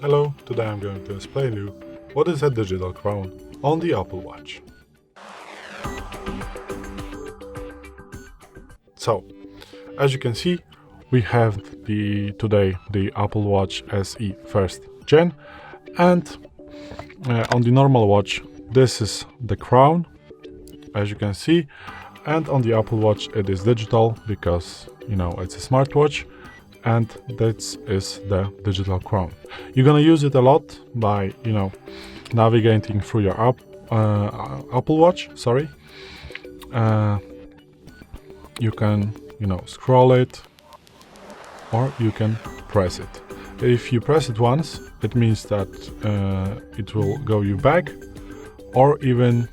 Hello, today I'm going to explain you what is a digital crown on the Apple Watch. So, as you can see, we have today the Apple Watch SE first gen, and on the normal watch this is the crown, as you can see, and on the Apple Watch it is digital because it's a smartwatch, and that is the digital crown. You're gonna use it a lot by navigating through your Apple Watch. You can scroll it, or you can press it. If you press it once, it means that it will go you back, or even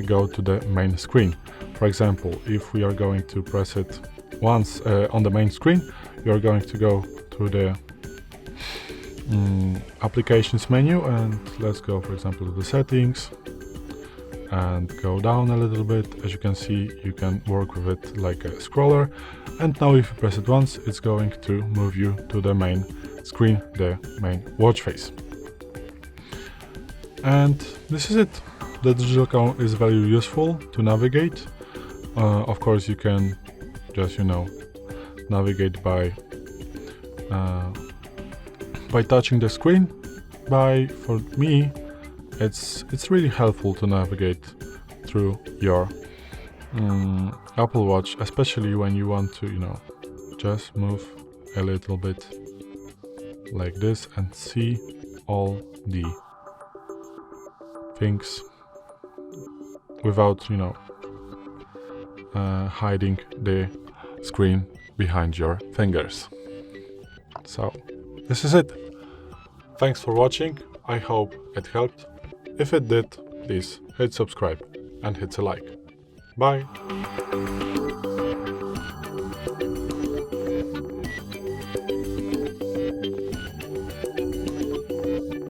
go to the main screen. For example, if we are going to press it once on the main screen, you are going to go to the applications menu, and let's go, for example, to the settings and go down a little bit. As you can see, you can work with it like a scroller, and now if you press it once, it's going to move you to the main screen, the main watch face. And this is it. The digital crown is very useful to navigate. Of course, you can just navigate by touching the screen. For me, it's really helpful to navigate through your Apple Watch, especially when you want to just move a little bit like this and see all the things without hiding the screen behind your fingers. So this is it. Thanks for watching. I hope it helped. If it did, please hit subscribe and hit a like. Bye.